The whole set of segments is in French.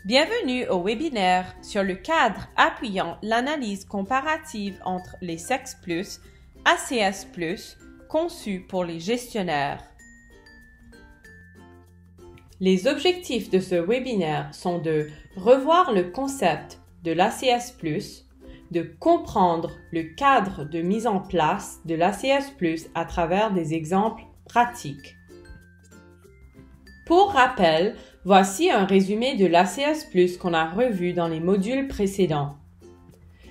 Bienvenue au webinaire sur le cadre appuyant l'analyse comparative entre les Sex+, ACS+, conçu pour les gestionnaires. Les objectifs de ce webinaire sont de revoir le concept de l'ACS+, de comprendre le cadre de mise en place de l'ACS+, à travers des exemples pratiques. Pour rappel, voici un résumé de l'ACS+, qu'on a revu dans les modules précédents.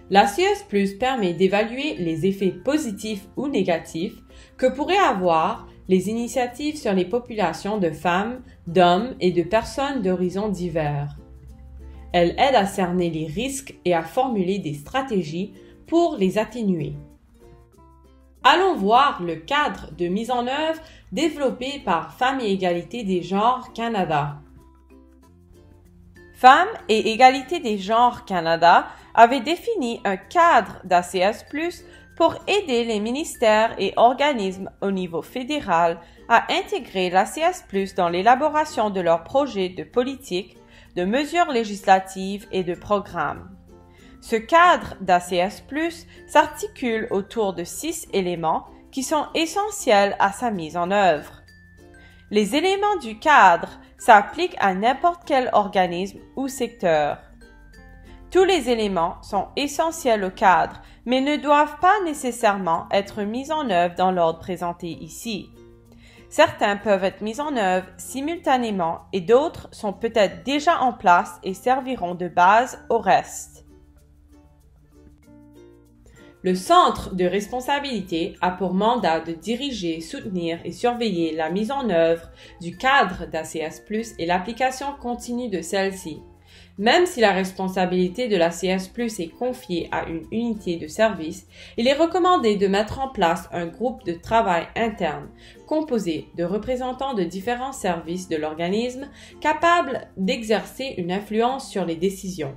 L'ACS+, permet d'évaluer les effets positifs ou négatifs que pourraient avoir les initiatives sur les populations de femmes, d'hommes et de personnes d'horizons divers. Elle aide à cerner les risques et à formuler des stratégies pour les atténuer. Allons voir le cadre de mise en œuvre développé par Femmes et Égalité des genres Canada. Femmes et Égalité des genres Canada avait défini un cadre d'ACS+, pour aider les ministères et organismes au niveau fédéral à intégrer l'ACS+, dans l'élaboration de leurs projets de politique, de mesures législatives et de programmes. Ce cadre d'ACS+, s'articule autour de 6 éléments qui sont essentiels à sa mise en œuvre. Les éléments du cadre s'appliquent à n'importe quel organisme ou secteur. Tous les éléments sont essentiels au cadre, mais ne doivent pas nécessairement être mis en œuvre dans l'ordre présenté ici. Certains peuvent être mis en œuvre simultanément et d'autres sont peut-être déjà en place et serviront de base au reste. Le centre de responsabilité a pour mandat de diriger, soutenir et surveiller la mise en œuvre du cadre d'ACS+, et l'application continue de celle-ci. Même si la responsabilité de l'ACS+, est confiée à une unité de service, il est recommandé de mettre en place un groupe de travail interne composé de représentants de différents services de l'organisme capables d'exercer une influence sur les décisions.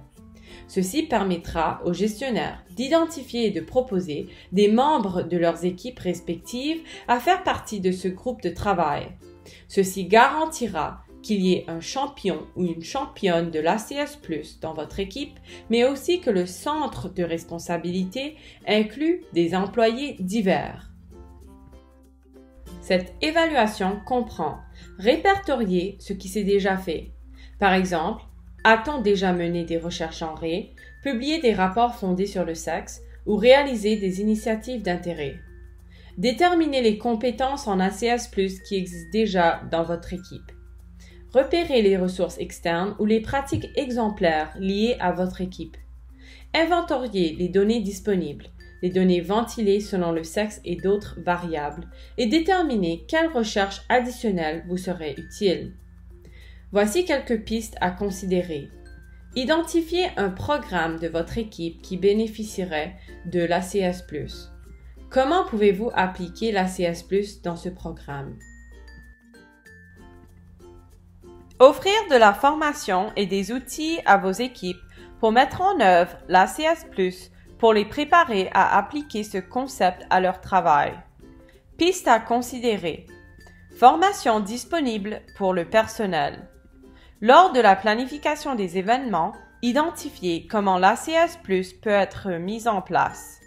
Ceci permettra aux gestionnaires d'identifier et de proposer des membres de leurs équipes respectives à faire partie de ce groupe de travail. Ceci garantira qu'il y ait un champion ou une championne de l'ACS+, dans votre équipe, mais aussi que le centre de responsabilité inclut des employés divers. Cette évaluation comprend répertorier ce qui s'est déjà fait. Par exemple, a-t-on déjà mené des recherches genrées, publié des rapports fondés sur le sexe ou réalisé des initiatives d'intérêt? Déterminer les compétences en ACS+, qui existent déjà dans votre équipe. Repérer les ressources externes ou les pratiques exemplaires liées à votre équipe. Inventorier les données disponibles, les données ventilées selon le sexe et d'autres variables, et déterminer quelles recherches additionnelles vous seraient utiles. Voici quelques pistes à considérer. Identifiez un programme de votre équipe qui bénéficierait de l'ACS+. Comment pouvez-vous appliquer l'ACS+ dans ce programme? Offrir de la formation et des outils à vos équipes pour mettre en œuvre l'ACS+, pour les préparer à appliquer ce concept à leur travail. Pistes à considérer. Formation disponible pour le personnel. Lors de la planification des événements, identifiez comment l'ACS+ peut être mis en place.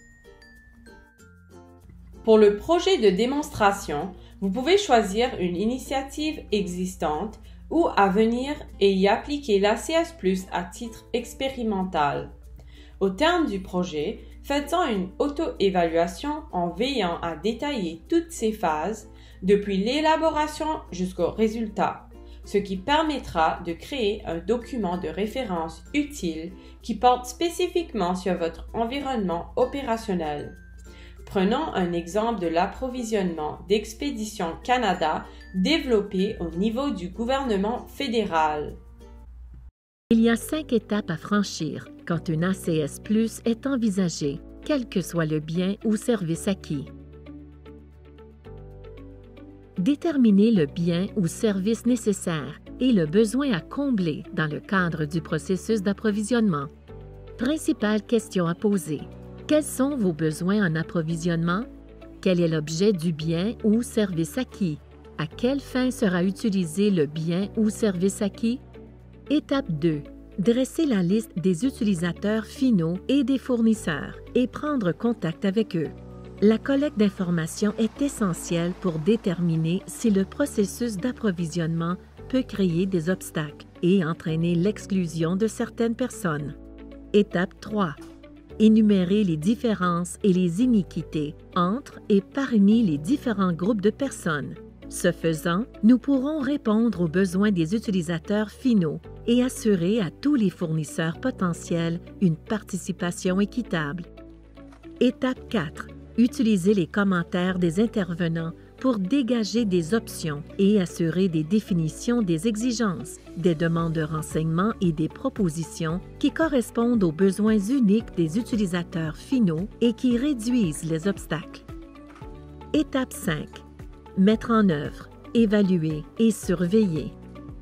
Pour le projet de démonstration, vous pouvez choisir une initiative existante ou à venir et y appliquer l'ACS+ à titre expérimental. Au terme du projet, faites-en une auto-évaluation en veillant à détailler toutes ces phases, depuis l'élaboration jusqu'au résultat, ce qui permettra de créer un document de référence utile qui porte spécifiquement sur votre environnement opérationnel. Prenons un exemple de l'approvisionnement d'Expédition Canada développé au niveau du gouvernement fédéral. Il y a 5 étapes à franchir quand une ACS+ est envisagée, quel que soit le bien ou service acquis. Déterminer le bien ou service nécessaire et le besoin à combler dans le cadre du processus d'approvisionnement. Principale question à poser. Quels sont vos besoins en approvisionnement? Quel est l'objet du bien ou service acquis? À quelle fin sera utilisé le bien ou service acquis? Étape 2. Dresser la liste des utilisateurs finaux et des fournisseurs et prendre contact avec eux. La collecte d'informations est essentielle pour déterminer si le processus d'approvisionnement peut créer des obstacles et entraîner l'exclusion de certaines personnes. Étape 3. Énumérer les différences et les iniquités entre et parmi les différents groupes de personnes. Ce faisant, nous pourrons répondre aux besoins des utilisateurs finaux et assurer à tous les fournisseurs potentiels une participation équitable. Étape 4. Utiliser les commentaires des intervenants pour dégager des options et assurer des définitions des exigences, des demandes de renseignements et des propositions qui correspondent aux besoins uniques des utilisateurs finaux et qui réduisent les obstacles. Étape 5. Mettre en œuvre, évaluer et surveiller.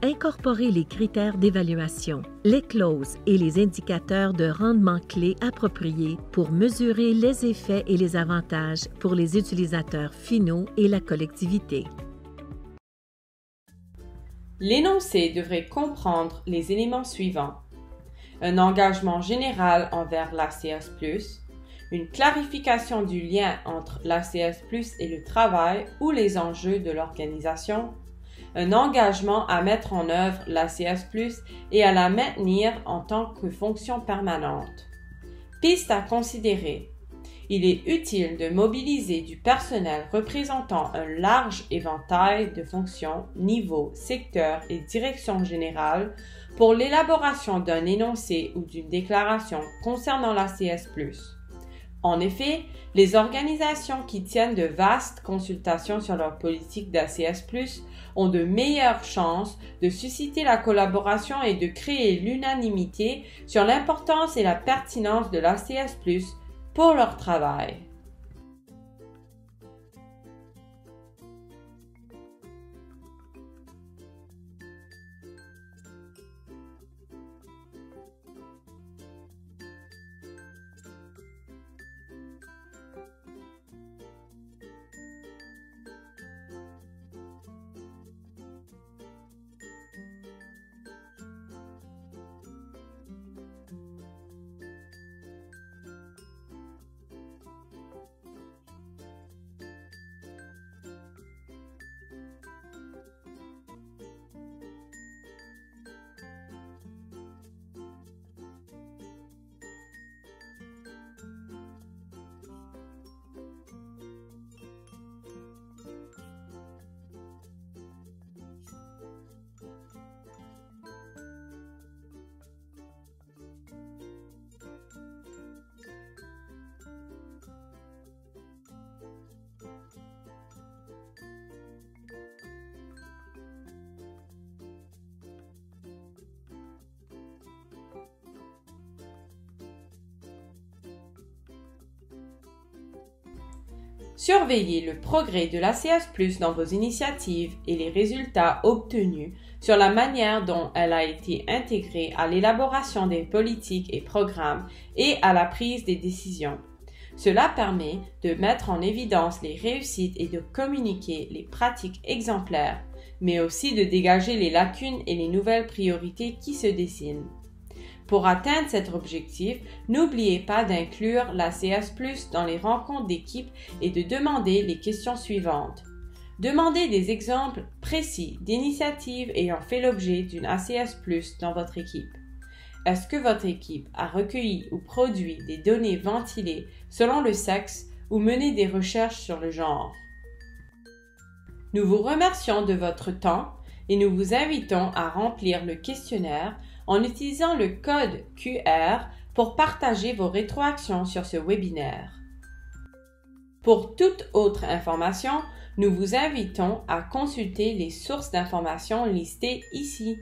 Incorporer les critères d'évaluation, les clauses et les indicateurs de rendement clés appropriés pour mesurer les effets et les avantages pour les utilisateurs finaux et la collectivité. L'énoncé devrait comprendre les éléments suivants: un engagement général envers l'ACS+, une clarification du lien entre l'ACS+, et le travail ou les enjeux de l'organisation, un engagement à mettre en œuvre l'ACS+, et à la maintenir en tant que fonction permanente. Piste à considérer. Il est utile de mobiliser du personnel représentant un large éventail de fonctions, niveaux, secteurs et directions générales pour l'élaboration d'un énoncé ou d'une déclaration concernant l'ACS+. En effet, les organisations qui tiennent de vastes consultations sur leur politique d'ACS+, ont de meilleures chances de susciter la collaboration et de créer l'unanimité sur l'importance et la pertinence de l'ACS+, pour leur travail. Surveillez le progrès de l'ACS+ dans vos initiatives et les résultats obtenus sur la manière dont elle a été intégrée à l'élaboration des politiques et programmes et à la prise des décisions. Cela permet de mettre en évidence les réussites et de communiquer les pratiques exemplaires, mais aussi de dégager les lacunes et les nouvelles priorités qui se dessinent. Pour atteindre cet objectif, n'oubliez pas d'inclure l'ACS+ dans les rencontres d'équipe et de demander les questions suivantes. Demandez des exemples précis d'initiatives ayant fait l'objet d'une ACS+ dans votre équipe. Est-ce que votre équipe a recueilli ou produit des données ventilées selon le sexe ou mené des recherches sur le genre? Nous vous remercions de votre temps et nous vous invitons à remplir le questionnaire en utilisant le code QR pour partager vos rétroactions sur ce webinaire. Pour toute autre information, nous vous invitons à consulter les sources d'informations listées ici.